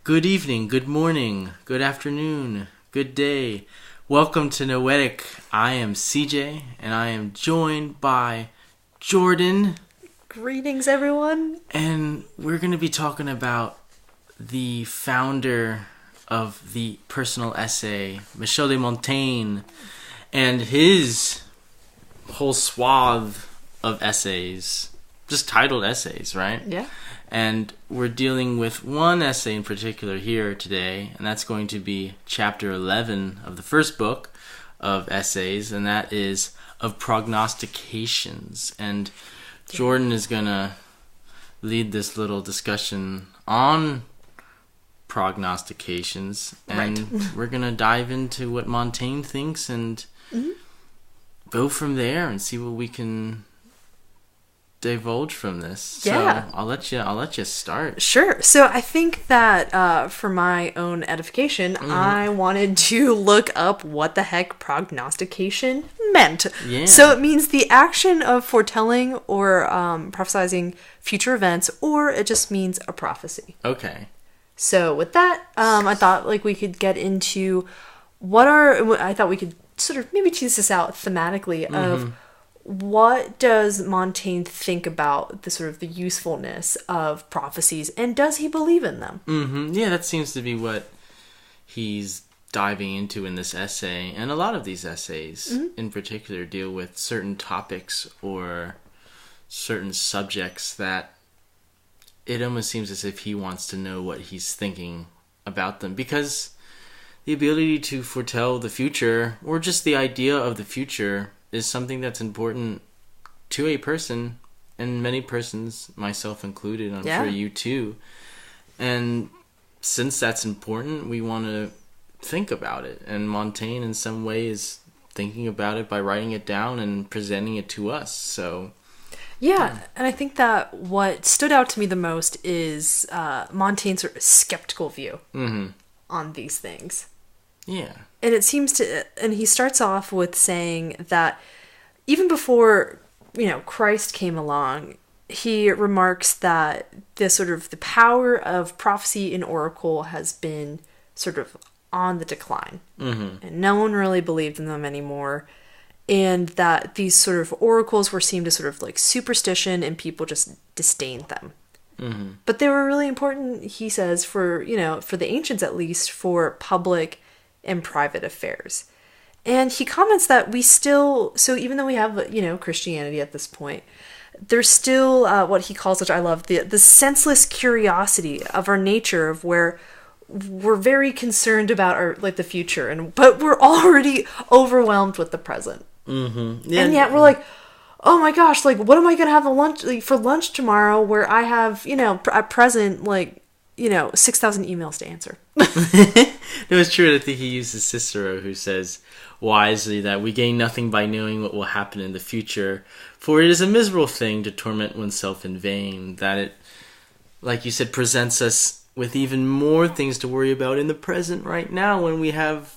Good evening, good morning, good afternoon, good day. Welcome to Noetic. I am CJ, and I am joined by Jordan. Greetings, everyone. And we're going to be talking about the founder of the personal essay, Michel de Montaigne, and his whole swath of essays, just titled essays, right? Yeah. And we're dealing with one essay in particular here today, and that's going to be chapter 11 of the first book of essays, and that is of prognostications. And Jordan is going to lead this little discussion on prognostications, and we're going to dive into what Montaigne thinks and go from there and see what we can divulge from this. Yeah. So I'll let you start. Sure. So I think that for my own edification, I wanted to look up what the heck prognostication meant. Yeah. So it means the action of foretelling or prophesizing future events, or it just means a prophecy. Okay. So with that, I thought we could get into I thought we could sort of maybe tease this out thematically of what does Montaigne think about the sort of the usefulness of prophecies, and does he believe in them? Yeah, that seems to be what he's diving into in this essay. And a lot of these essays in particular deal with certain topics or certain subjects that it almost seems as if he wants to know what he's thinking about them. Because the ability to foretell the future, or just the idea of the future, is something that's important to a person, and many persons, myself included, I'm sure you too. And since that's important, we want to think about it. And Montaigne, in some way, is thinking about it by writing it down and presenting it to us. So, yeah, and I think that what stood out to me the most is Montaigne's sort of skeptical view on these things. Yeah. And it seems to, and he starts off with saying that even before, Christ came along, he remarks that the power of prophecy and oracle has been sort of on the decline. And no one really believed in them anymore. And that these sort of oracles were seen as sort of like superstition, and people just disdained them. But they were really important, he says, for the ancients at least, for public and private affairs. And he comments that so even though we have, Christianity at this point, there's still what he calls, which I love, the senseless curiosity of our nature, of where we're very concerned about the future, but we're already overwhelmed with the present. Yeah. And yet we're like, oh my gosh, what am I going to have for lunch tomorrow, where I have, at present, 6,000 emails to answer. No, it's true. I think he uses Cicero, who says wisely that we gain nothing by knowing what will happen in the future, for it is a miserable thing to torment oneself in vain. That it, like you said, presents us with even more things to worry about in the present right now, when we have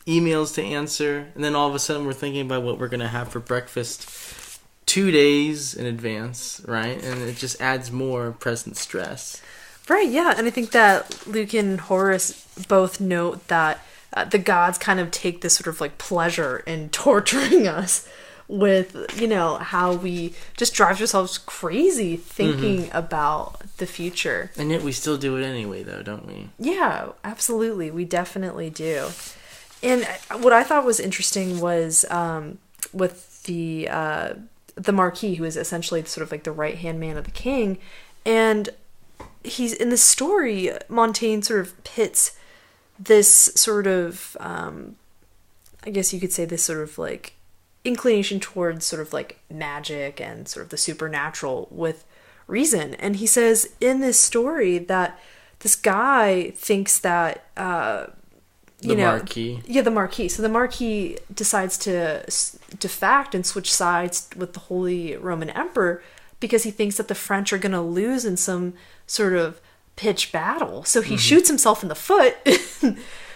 emails to answer, and then all of a sudden we're thinking about what we're going to have for breakfast 2 days in advance, right? And it just adds more present stress. Right, yeah, and I think that Luke and Horace both note that the gods kind of take this sort of pleasure in torturing us with, how we just drive ourselves crazy thinking about the future. And yet we still do it anyway, though, don't we? Yeah, absolutely. We definitely do. And what I thought was interesting was with the Marquis, who is essentially sort of the right-hand man of the king, and he's in this story, Montaigne sort of pits this sort of, I guess you could say, this sort of inclination towards sort of magic and sort of the supernatural with reason. And he says in this story that this guy thinks that, Marquis. Yeah, the Marquis. So the Marquis decides to defact and switch sides with the Holy Roman Emperor because he thinks that the French are going to lose in some sort of pitched battle. So he shoots himself in the foot,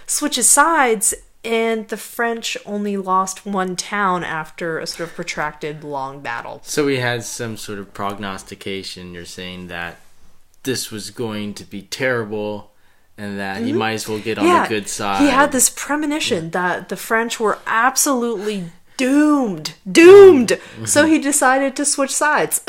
switches sides, and the French only lost one town after a sort of protracted long battle. So we had some sort of prognostication. You're saying that this was going to be terrible, and that he might as well get on the good side. He had this premonition that the French were absolutely doomed. So he decided to switch sides.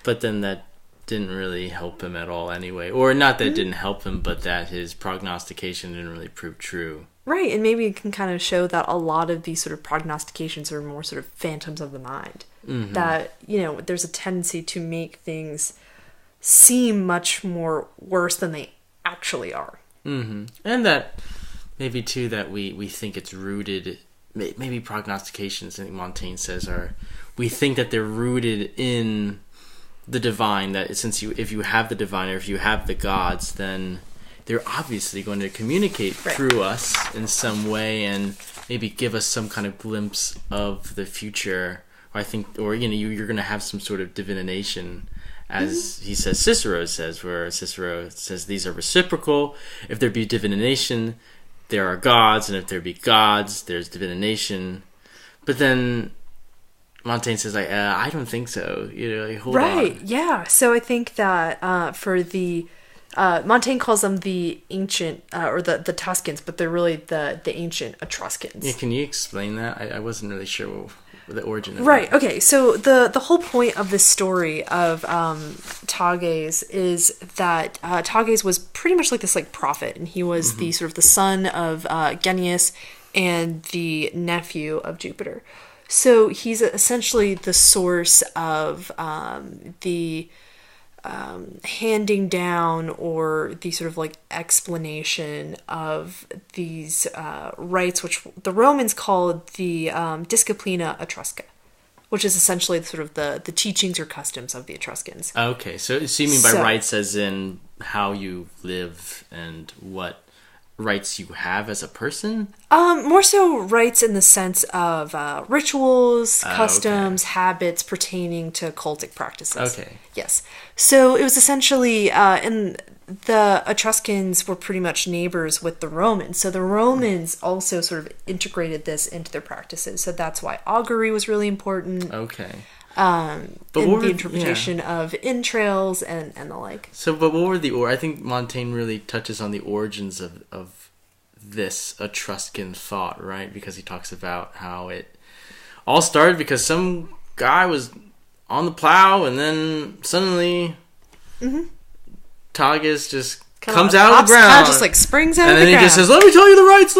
But then that didn't really help him at all anyway. Or not that it didn't help him, but that his prognostication didn't really prove true. Right, and maybe it can kind of show that a lot of these sort of prognostications are more sort of phantoms of the mind. Mm-hmm. That, there's a tendency to make things seem much more worse than they actually are. Mm-hmm. And that maybe, too, that we think it's rooted... Maybe prognostications, I think Montaigne says, we think that they're rooted in the divine, that if you have the divine or if you have the gods, then they're obviously going to communicate through us in some way and maybe give us some kind of glimpse of the future. Or you're going to have some sort of divination, as he says, Cicero says, where Cicero says these are reciprocal. If there be divination, there are gods, and if there be gods, there's divination. But then Montaigne says, I don't think so. Hold on. Yeah. So I think that for the Montaigne calls them the ancient or the Tuscans, but they're really the ancient Etruscans. Yeah, can you explain that? I wasn't really sure the origin of that. Okay, so the whole point of this story of Tages is that Tages was pretty much like this prophet, and he was the sort of the son of Gennius and the nephew of Jupiter. So he's essentially the source of the handing down or the sort of explanation of these rites, which the Romans called the Disciplina Etrusca, which is essentially sort of the teachings or customs of the Etruscans. Okay, so you mean by rites as in how you live and what rights you have as a person? More so rights in the sense of rituals, customs, habits pertaining to cultic practices. Okay. Yes. So it was essentially, and the Etruscans were pretty much neighbors with the Romans. So the Romans also sort of integrated this into their practices. So that's why augury was really important. Okay. And the interpretation of entrails and the like. So, but what were I think Montaigne really touches on the origins of this Etruscan thought, right? Because he talks about how it all started because some guy was on the plow and then suddenly Tages just comes out of the ground. Just springs out of the ground. And then he just says, let me tell you the rights.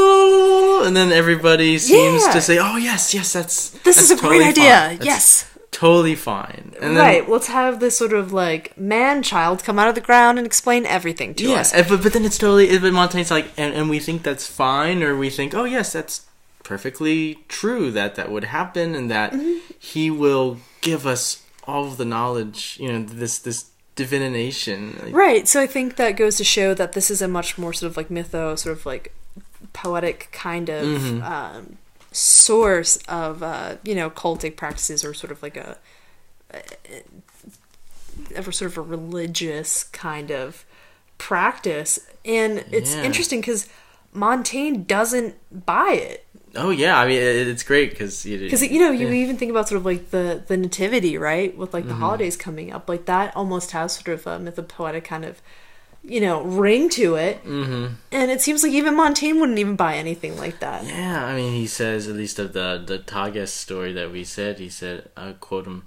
And then everybody seems to say, oh, yes, this is a totally great idea. Fine. Yes. Totally fine. And then, let's have this sort of man-child come out of the ground and explain everything to us. But then it's totally, but Montaigne's and we think that's fine, or we think, oh yes, that's perfectly true that would happen, and that he will give us all of the knowledge, this divination. Right, so I think that goes to show that this is a much more sort of mytho, sort of poetic kind of source of cultic practices, or sort of a religious kind of practice. And it's interesting because Montaigne doesn't buy it. Oh yeah, I mean it's great because you even think about sort of the nativity, right, with the holidays coming up, that almost has sort of a mythopoetic kind of ring to it. And it seems like even Montaigne wouldn't even buy anything like that. Yeah, I mean, he says, at least of the Tages story that we said, he said, I'll quote him,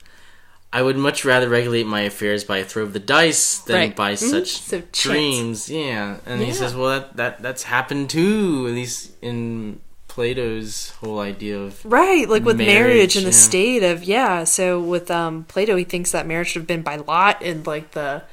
I would much rather regulate my affairs by a throw of the dice than by such dreams. Yeah, and he says, well, that's happened too, at least in Plato's whole idea of with marriage and the state of so with Plato, he thinks that marriage should have been by lot, and the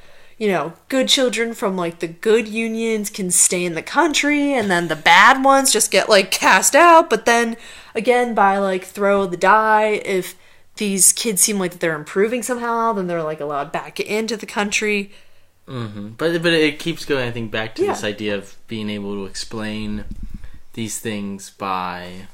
good children from the good unions can stay in the country, and then the bad ones just get cast out. But then again, by throw of the die, if these kids seem like they're improving somehow, then they're allowed back into the country. But it keeps going, I think, back to this idea of being able to explain these things by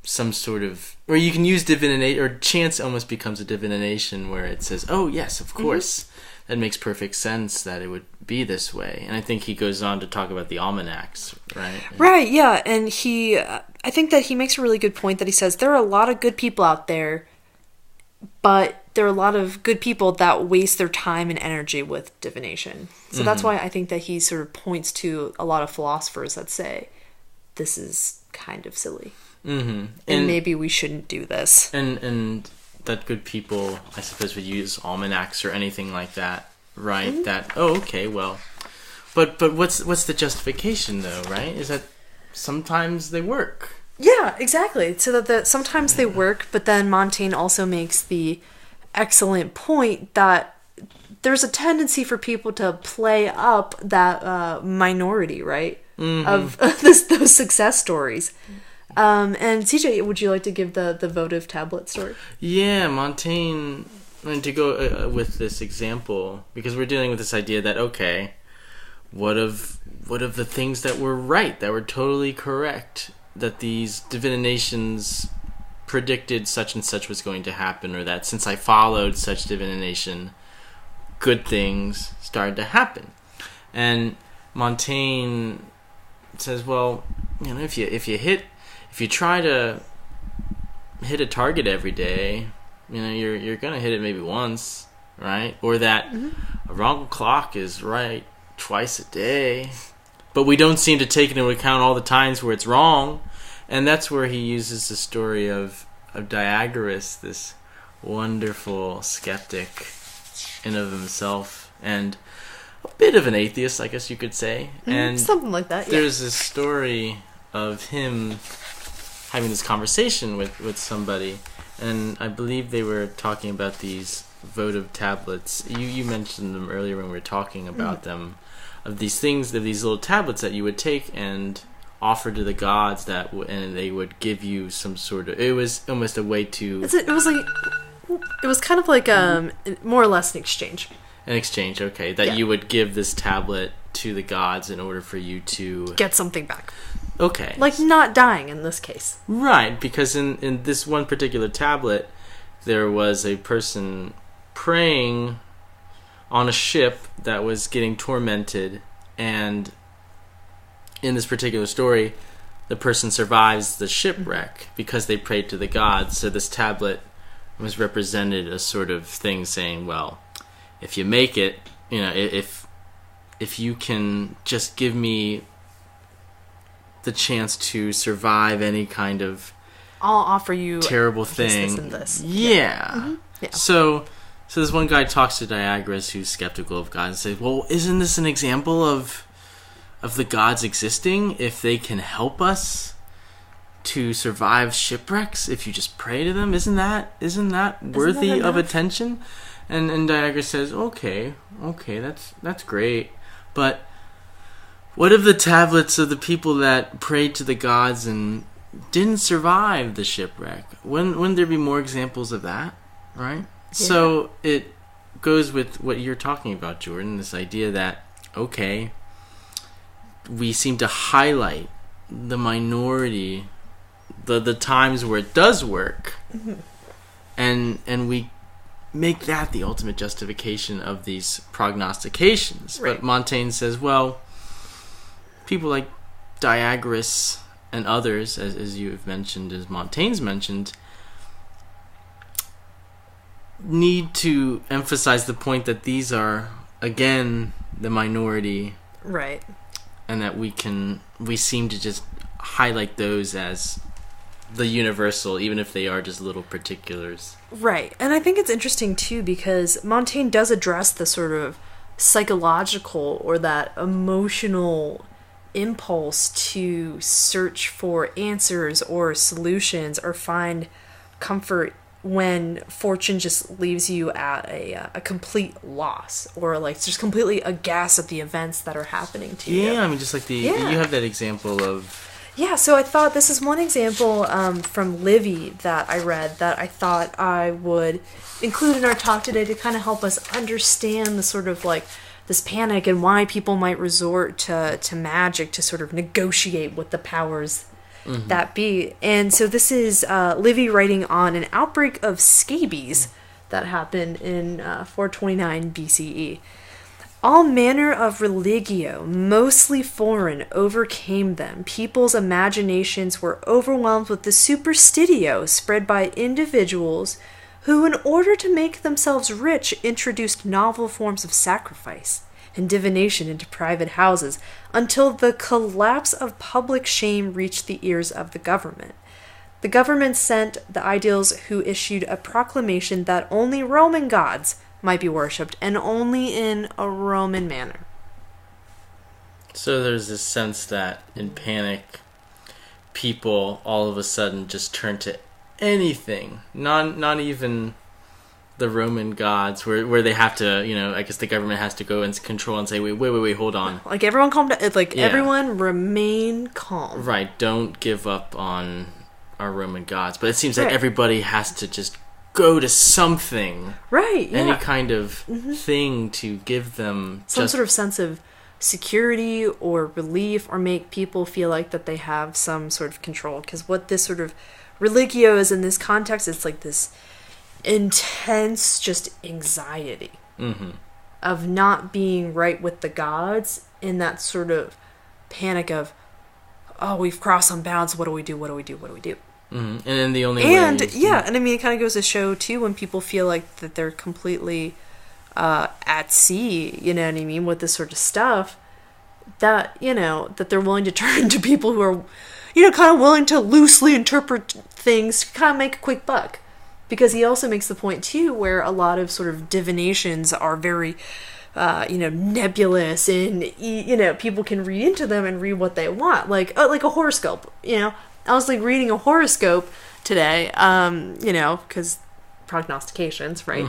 some sort of, or you can use divination, or chance almost becomes a divination, where it says, oh yes, of course, that makes perfect sense that it would be this way. And I think he goes on to talk about the almanacs, right? Right, yeah. And I think that he makes a really good point that he says there are a lot of good people out there, but there are a lot of good people that waste their time and energy with divination. So that's why I think that he sort of points to a lot of philosophers that say, this is kind of silly. Mm-hmm. And maybe we shouldn't do this. And that good people, I suppose, would use almanacs or anything like that, right? Mm-hmm. That, okay, well... But what's the justification, though, right? Is that sometimes they work. Yeah, exactly. So that sometimes they work, but then Montaigne also makes the excellent point that there's a tendency for people to play up that minority, right? Mm-hmm. Of those success stories. And CJ, would you like to give the votive tablet story? Yeah, Montaigne, to go with this example, because we're dealing with this idea that, okay, what of the things that were right, that were totally correct, that these divinations predicted such and such was going to happen, or that since I followed such divination, good things started to happen. And Montaigne says, well, if you try to hit a target every day, you're gonna hit it maybe once, right? Or that a wrong clock is right twice a day, but we don't seem to take into account all the times where it's wrong. And that's where he uses the story of Diagoras, this wonderful skeptic in of himself, and a bit of an atheist, I guess you could say. And something like that, yeah. There's this story of him having this conversation with somebody, and I believe they were talking about these votive tablets. You mentioned them earlier when we were talking about them, of these things, of these little tablets that you would take and offer to the gods, and they would give you some sort of... It was almost a way to... It was kind of like more or less an exchange. An exchange, okay. That you would give this tablet to the gods in order for you to... get something back. Okay. Like not dying in this case. Right, because in this one particular tablet, there was a person praying on a ship that was getting tormented, and in this particular story, the person survives the shipwreck because they prayed to the gods. So this tablet was represented as sort of thing saying, well, if you make it, if you can just give me the chance to survive any kind of I'll offer you terrible thing. This and this. Yeah. Mm-hmm. Yeah. So this one guy talks to Diagoras, who's skeptical of God, and says, well, isn't this an example of the gods existing? If they can help us to survive shipwrecks, if you just pray to them, isn't that worthy of attention? And Diagoras says, okay, that's great, but what of the tablets of the people that prayed to the gods and didn't survive the shipwreck? Wouldn't there be more examples of that, right? Yeah. So it goes with what you're talking about, Jordan, this idea that, okay, we seem to highlight the minority, the times where it does work, and we make that the ultimate justification of these prognostications. Right. But Montaigne says, well, people like Diagoras and others, as you have mentioned, as Montaigne's mentioned, need to emphasize the point that these are, again, the minority. Right. And that we seem to just highlight those as the universal, even if they are just little particulars. Right. And I think it's interesting, too, because Montaigne does address the sort of psychological or that emotional impulse to search for answers or solutions or find comfort when fortune just leaves you at a complete loss, or like just completely aghast at the events that are happening to you. Yeah, I mean, just like you have that example of... Yeah, so I thought this is one example from Livy that I read that I thought I would include in our talk today to kind of help us understand the sort of like this panic and why people might resort to magic to sort of negotiate with the powers that be. And so this is Livy writing on an outbreak of scabies that happened in 429 BCE. All manner of religio, mostly foreign, overcame them. People's imaginations were overwhelmed with the superstitio spread by individuals who, in order to make themselves rich, introduced novel forms of sacrifice and divination into private houses until the collapse of public shame reached the ears of the government. The government sent the ideals who issued a proclamation that only Roman gods might be worshipped, and only in a Roman manner. So there's this sense that in panic, people all of a sudden just turn to anything, not even the Roman gods, where they have to, I guess the government has to go and control and say, wait, hold on. Like, everyone calm down. Everyone remain calm. Right, don't give up on our Roman gods. But it seems like everybody has to just go to something. Right, yeah. Any kind of thing to give them some sort of sense of security or relief, or make people feel like that they have some sort of control. Because what this sort of religio is in this context, it's like this intense just anxiety of not being right with the gods, in that sort of panic of, oh, we've crossed some bounds, what do we do? And then the only and way and I mean, it kind of goes to show too, when people feel like that they're completely at sea, you know what I mean, with this sort of stuff, that that they're willing to turn to people who are kind of willing to loosely interpret things to kind of make a quick buck. Because he also makes the point too, where a lot of sort of divinations are very nebulous, and people can read into them and read what they want, like a horoscope. I was like reading a horoscope today, because prognostications, right?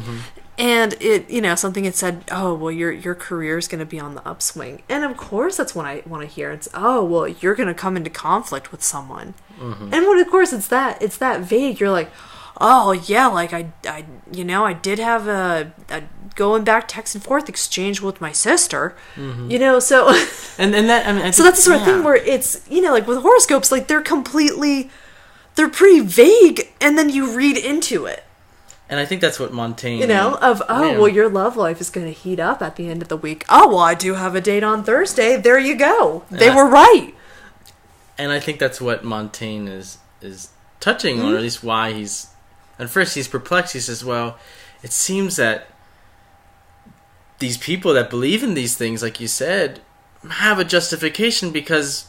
And it, something had said, oh, well, your career is going to be on the upswing. And of course, that's what I want to hear. It's, oh, well, you're going to come into conflict with someone. And when, of course, it's that vague, you're like, oh, yeah, like I did have a going back text and forth exchange with my sister, so and that, I mean, so that's the sort of thing where it's, like with horoscopes, like they're pretty vague, and then you read into it. And I think that's what Montaigne, well, your love life is going to heat up at the end of the week. Oh, well, I do have a date on Thursday. There you go. They were right. And I think that's what Montaigne is touching on, or at least why at first he's perplexed. He says, well, it seems that these people that believe in these things, like you said, have a justification, because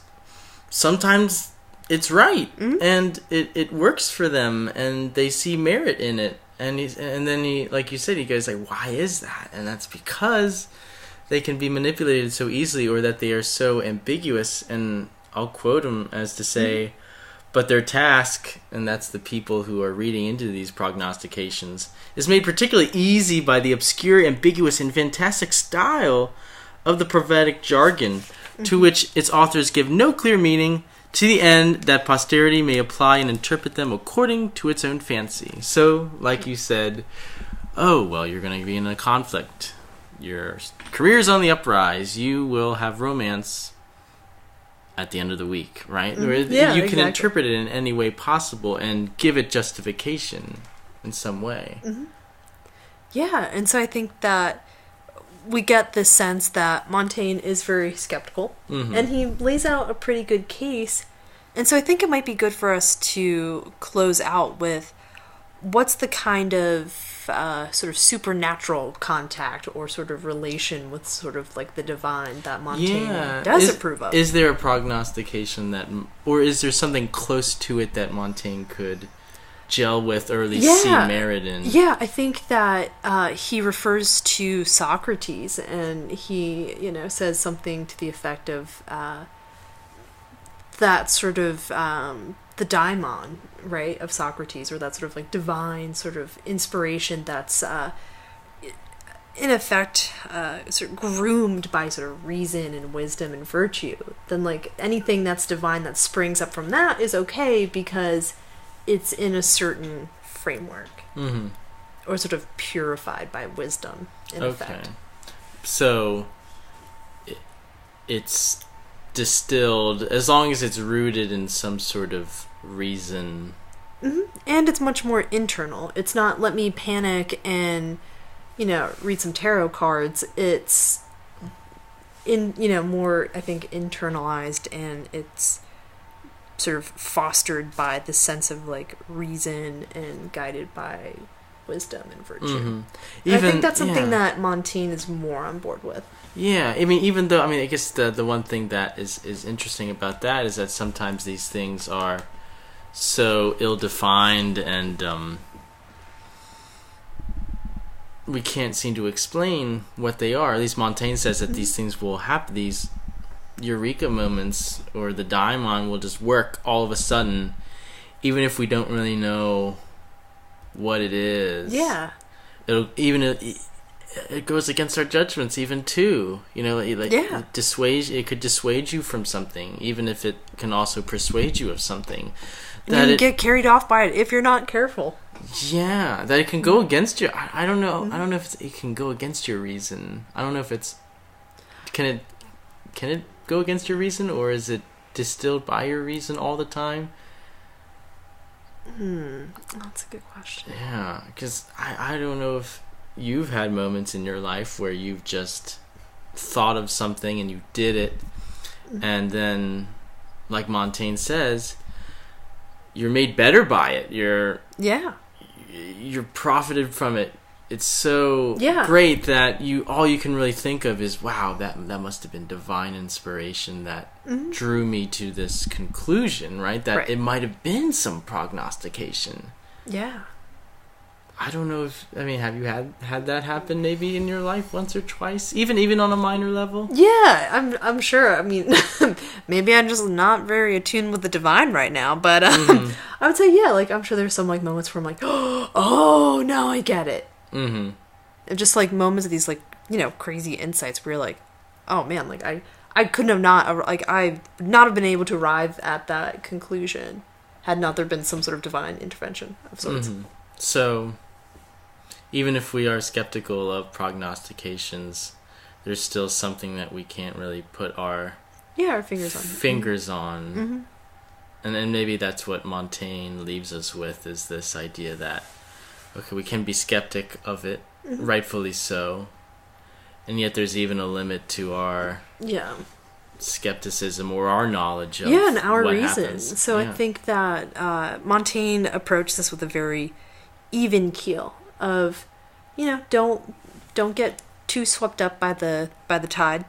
sometimes it's right, and it works for them, and they see merit in it. And then he, like you said, he goes like, why is that? And that's because they can be manipulated so easily, or that they are so ambiguous. And I'll quote him as to say, but their task, and that's the people who are reading into these prognostications, is made particularly easy by the obscure, ambiguous, and fantastic style of the prophetic jargon, to which its authors give no clear meaning, to the end that posterity may apply and interpret them according to its own fancy. So, like you said, oh, well, you're going to be in a conflict. Your career's on the uprise. You will have romance at the end of the week, right? Yeah, you can interpret it in any way possible and give it justification in some way. Yeah, and so I think that we get this sense that Montaigne is very skeptical, and he lays out a pretty good case. And so I think it might be good for us to close out with what's the kind of sort of supernatural contact or sort of relation with sort of like the divine that Montaigne does approve of. Is there a prognostication or is there something close to it that Montaigne could gel with, or at least see merit in? Yeah, I think that he refers to Socrates, and he, says something to the effect of that sort of the daimon, right, of Socrates, or that sort of like divine sort of inspiration that's in effect sort of groomed by sort of reason and wisdom and virtue. Then like anything that's divine that springs up from that is okay, because it's in a certain framework, or sort of purified by wisdom, in effect. So it's distilled, as long as it's rooted in some sort of reason. And it's much more internal. It's not, let me panic and, read some tarot cards. It's more, I think, internalized, and it's sort of fostered by the sense of like reason and guided by wisdom and virtue. Mm-hmm. I think that's something that Montaigne is more on board with. Yeah, I mean, even though, I mean, I guess the one thing that is interesting about that is that sometimes these things are so ill-defined and we can't seem to explain what they are. At least Montaigne says that these things will happen, these eureka moments or the daimon will just work all of a sudden, even if we don't really know what it is. Yeah. It goes against our judgments even too. You know, like it could dissuade you from something, even if it can also persuade you of something. That you get carried off by it if you're not careful. Yeah, that it can go against your. I don't know. I don't know if it can go against your reason. I don't know if it's. Can it go against your reason, or is it distilled by your reason all the time? That's a good question. Yeah, because I don't know if you've had moments in your life where you've just thought of something and you did it, and then, like Montaigne says, you're made better by it. You're profited from it. It's so great that all you can really think of is, wow, that must have been divine inspiration that drew me to this conclusion, right? That it might have been some prognostication. Yeah. I don't know if, I mean, have you had that happen maybe in your life once or twice, even on a minor level? Yeah, I'm sure. I mean, maybe I'm just not very attuned with the divine right now, but I would say like I'm sure there's some like moments where I'm like, oh, now I get it. Mm-hmm. And just like moments of these like, you know, crazy insights where you're like, oh man, like I couldn't have I would not have been able to arrive at that conclusion had not there been some sort of divine intervention of sorts. Mm-hmm. So, even if we are skeptical of prognostications, there's still something that we can't really put our fingers on. Mm-hmm. And then maybe that's what Montaigne leaves us with, is this idea that, okay, we can be skeptic of it, rightfully so, and yet there's even a limit to our skepticism or our knowledge of and our what reason. Happens. So I think that Montaigne approached this with a very even keel of, you know, don't get too swept up by the tide,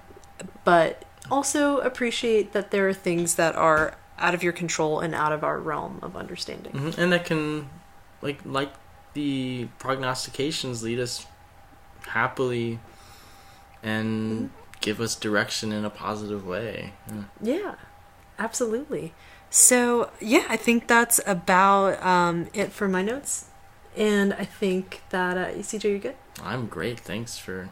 but also appreciate that there are things that are out of your control and out of our realm of understanding. Mm-hmm. And that can, like the prognostications, lead us happily and give us direction in a positive way. Yeah, absolutely. So, I think that's about it for my notes. And I think that, CJ, you're good? I'm great. Thanks for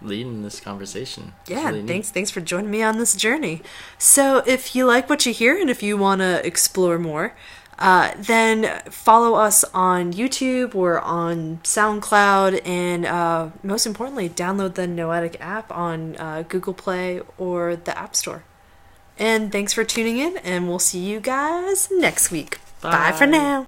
leading this conversation. Yeah, really thanks for joining me on this journey. So if you like what you hear and if you want to explore more, then follow us on YouTube or on SoundCloud, and most importantly, download the Noetic app on Google Play or the App Store. And thanks for tuning in, and we'll see you guys next week. Bye for now.